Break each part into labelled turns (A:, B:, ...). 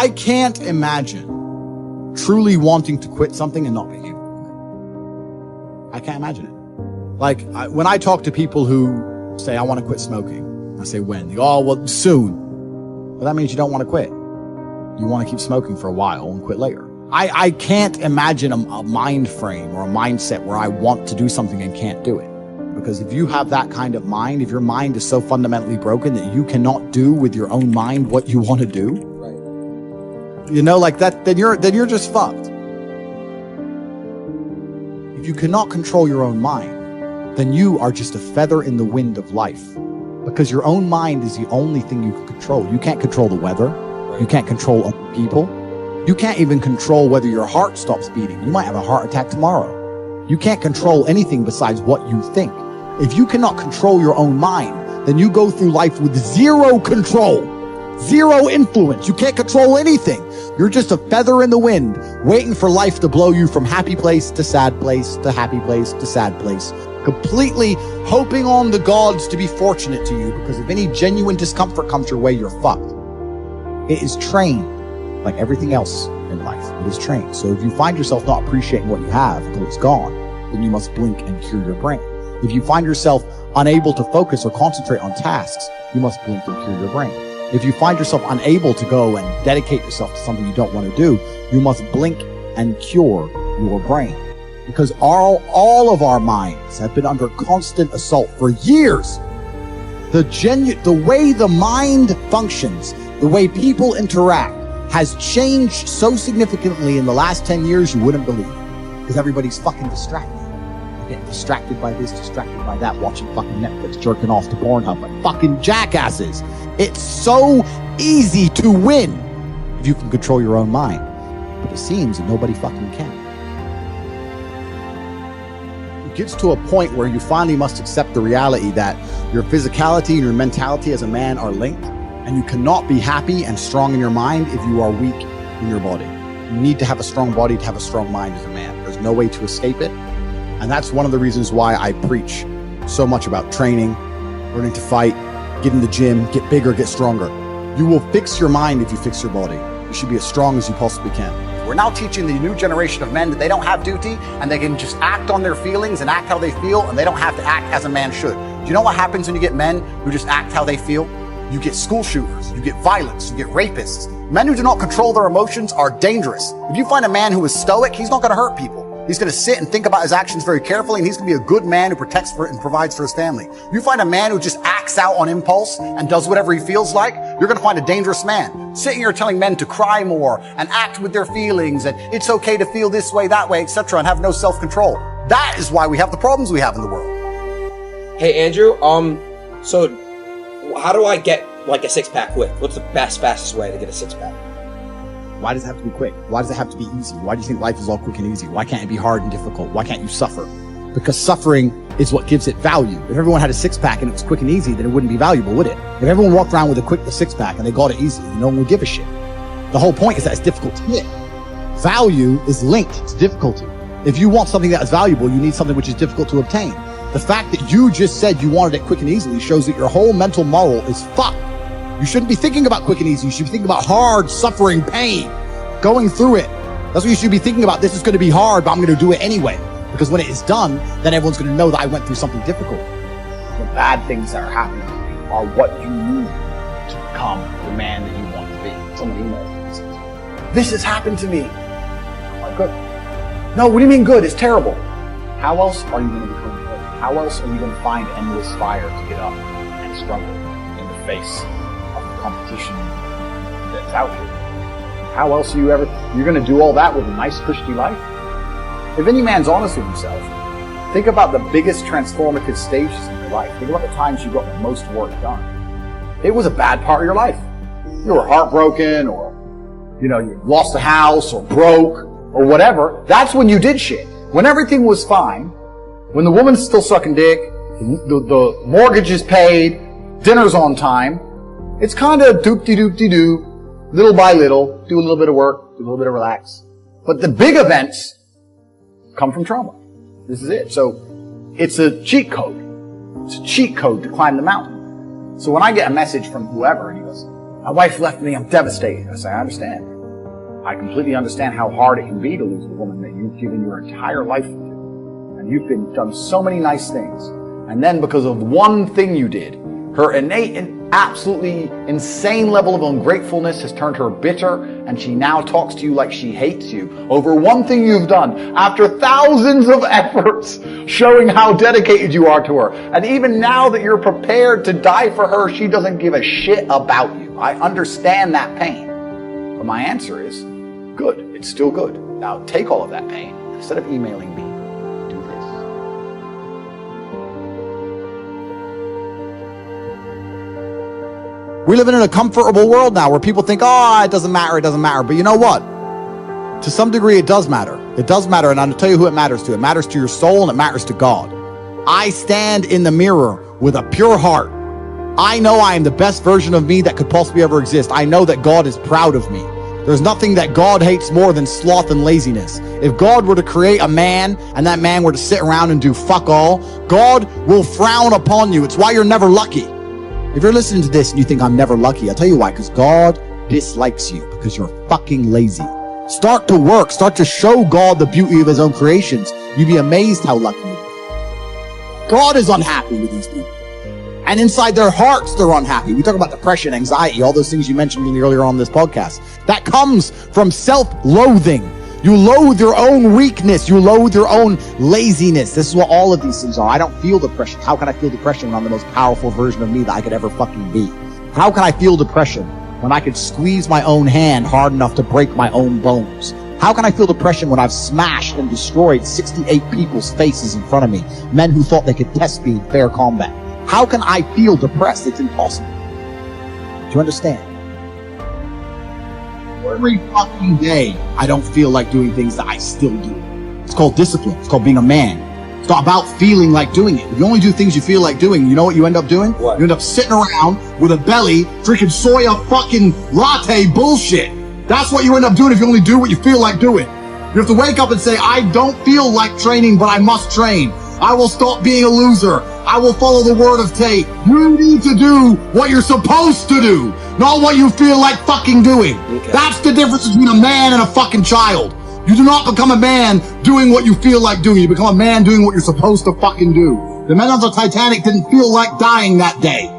A: I can't imagine truly wanting to quit something and not being able to. I can't imagine it. Like, when I talk to people who say, I want to quit smoking, I say, when? They go, oh, well, soon. Well, that means you don't want to quit. You want to keep smoking for a while and quit later. I can't imagine a mind frame or a mindset where I want to do something and can't do it. Because if you have that kind of mind, if your mind is so fundamentally broken that you cannot do with your own mind what you want to do, right, you know, like that, then you're just fucked. If you cannot control your own mind, then you are just a feather in the wind of life. Because your own mind is the only thing you can control. You can't control the weather. You can't control other people. You can't even control whether your heart stops beating. You might have a heart attack tomorrow. You can't control anything besides what you think. If you cannot control your own mind, then you go through life with zero control, zero influence. You can't control anything. You're just a feather in the wind, waiting for life to blow you from happy place to sad place to happy place to sad place, completely hoping on the gods to be fortunate to you, because if any genuine discomfort comes your way, you're fucked. It is trained. Like everything else in life, it is trained. So if you find yourself not appreciating what you have until it's gone, then you must blink and cure your brain. If you find yourself unable to focus or concentrate on tasks, you must blink and cure your brain. If you find yourself unable to go and dedicate yourself to something you don't want to do, you must blink and cure your brain. Because all of our minds have been under constant assault for years. The way the mind functions, the way people interact, has changed so significantly in the last 10 years you wouldn't believe. Because everybody's fucking distracted. They're getting distracted by this, distracted by that, watching fucking Netflix, jerking off to Pornhub like fucking jackasses. It's so easy to win if you can control your own mind. But it seems that nobody fucking can. It gets to a point where you finally must accept the reality that your physicality and your mentality as a man are linked. And you cannot be happy and strong in your mind if you are weak in your body. You need to have a strong body to have a strong mind as a man. There's no way to escape it. And that's one of the reasons why I preach so much about training, learning to fight, get in the gym, get bigger, get stronger. You will fix your mind if you fix your body. You should be as strong as you possibly can. We're now teaching the new generation of men that they don't have duty and they can just act on their feelings and act how they feel, and they don't have to act as a man should. Do you know what happens when you get men who just act how they feel? You get school shooters, you get violence, you get rapists. Men who do not control their emotions are dangerous. If you find a man who is stoic, he's not going to hurt people. He's going to sit and think about his actions very carefully, and he's going to be a good man who protects for and provides for his family. You find a man who just acts out on impulse and does whatever he feels like, you're going to find a dangerous man. Sitting here telling men to cry more and act with their feelings, and it's okay to feel this way, that way, etc., and have no self-control. That is why we have the problems we have in the world.
B: Hey, Andrew, so how do I get like a six-pack quick? What's the fastest way to get a six-pack?
A: Why does it have to be quick? Why does it have to be easy? Why do you think life is all quick and easy? Why can't it be hard and difficult? Why can't you suffer? Because suffering is what gives it value. If everyone had a six-pack and it was quick and easy, then it wouldn't be valuable, would it? If everyone walked around with a six-pack and they got it easy, no one would give a shit. The whole point is that it's difficult to get. Value is linked to difficulty. If you want something that is valuable, you need something which is difficult to obtain. The fact that you just said you wanted it quick and easily shows that your whole mental model is fucked. You shouldn't be thinking about quick and easy. You should be thinking about hard, suffering, pain, going through it. That's what you should be thinking about. This is going to be hard, but I'm going to do it anyway. Because when it is done, then everyone's going to know that I went through something difficult. The bad things that are happening to you are what you need to become the man that you want to be. Someone emails me. This has happened to me. I'm like, good. No, what do you mean good? It's terrible. How else are you going to become good? How else are you going to find endless fire to get up and struggle in the face of the competition that's out here? How else are you're going to do all that with a nice, cushy life? If any man's honest with himself, think about the biggest transformative stages in your life. Think about the times you got the most work done. It was a bad part of your life. You were heartbroken, or, you lost a house, or broke, or whatever. That's when you did shit. When everything was fine, when the woman's still sucking dick, the mortgage is paid, dinner's on time, it's kind of doop-de-doop-de-doo, little by little, do a little bit of work, do a little bit of relax. But the big events come from trauma. This is it. So it's a cheat code. It's a cheat code to climb the mountain. So when I get a message from whoever and he goes,
C: My wife left me, I'm devastated. I say, I understand. I completely understand how hard it can be to lose a woman that you've given your entire life to. And you've done so many nice things. And then because of one thing you did, her innate and absolutely insane level of ungratefulness has turned her bitter, and she now talks to you like she hates you over one thing you've done after thousands of efforts showing how dedicated you are to her. And even now that you're prepared to die for her, she doesn't give a shit about you. I understand that pain. But my answer is, good. It's still good. Now take all of that pain. Instead of emailing me, do this.
A: We live in a comfortable world now where people think, oh, it doesn't matter, it doesn't matter. But you know what? To some degree, it does matter. It does matter, and I'll tell you who it matters to. It matters to your soul, and it matters to God. I stand in the mirror with a pure heart. I know I am the best version of me that could possibly ever exist. I know that God is proud of me. There's nothing that God hates more than sloth and laziness. If God were to create a man and that man were to sit around and do fuck all, God will frown upon you. It's why you're never lucky. If you're listening to this and you think I'm never lucky, I'll tell you why, because God dislikes you because you're fucking lazy. Start to work. Start to show God the beauty of his own creations. You'd be amazed how lucky you are. God is unhappy with these people. And inside their hearts, they're unhappy. We talk about depression, anxiety, all those things you mentioned earlier on this podcast. That comes from self-loathing. You loathe your own weakness. You loathe your own laziness. This is what all of these things are. I don't feel depression. How can I feel depression when I'm the most powerful version of me that I could ever fucking be? How can I feel depression when I could squeeze my own hand hard enough to break my own bones? How can I feel depression when I've smashed and destroyed 68 people's faces in front of me? Men who thought they could test me in fair combat. How can I feel depressed? It's impossible. Do you understand? Every fucking day, I don't feel like doing things that I still do. It's called discipline. It's called being a man. It's not about feeling like doing it. If you only do things you feel like doing, you know what you end up doing?
B: What?
A: You end up sitting around with a belly, drinking soya fucking latte bullshit. That's what you end up doing if you only do what you feel like doing. You have to wake up and say, I don't feel like training, but I must train. I will stop being a loser. I will follow the word of Tate. You need to do what you're supposed to do, not what you feel like fucking doing.
B: Okay.
A: That's the difference between a man and a fucking child. You do not become a man doing what you feel like doing. You become a man doing what you're supposed to fucking do. The men on the Titanic didn't feel like dying that day.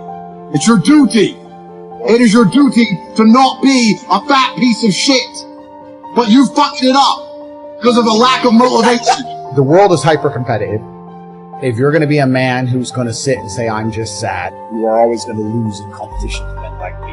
A: It's your duty. It is your duty to not be a fat piece of shit. But you fucked it up because of a lack of motivation. The world is hyper-competitive. If you're going to be a man who's going to sit and say, I'm just sad, you are always going to lose in competition to men like me.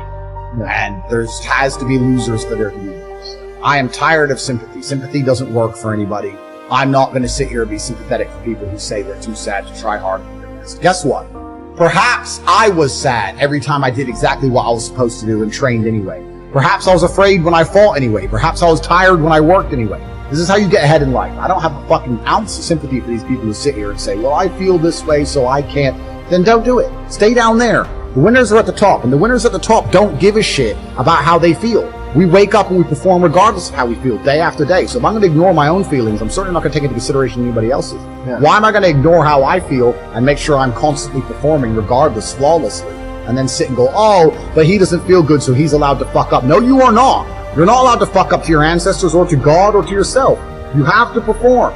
A: And there has to be losers for there to be winners. I am tired of sympathy. Sympathy doesn't work for anybody. I'm not going to sit here and be sympathetic for people who say they're too sad to try hard and do their best. Guess what? Perhaps I was sad every time I did exactly what I was supposed to do and trained anyway. Perhaps I was afraid when I fought anyway. Perhaps I was tired when I worked anyway. This is how you get ahead in life. I don't have a fucking ounce of sympathy for these people who sit here and say, well, I feel this way, so I can't. Then don't do it. Stay down there. The winners are at the top, and the winners at the top don't give a shit about how they feel. We wake up and we perform regardless of how we feel day after day. So if I'm going to ignore my own feelings, I'm certainly not going to take into consideration anybody else's. Yeah. Why am I going to ignore how I feel and make sure I'm constantly performing regardless, flawlessly, and then sit and go, oh, but he doesn't feel good, so he's allowed to fuck up. No, you are not. You're not allowed to fuck up to your ancestors or to God or to yourself. You have to perform.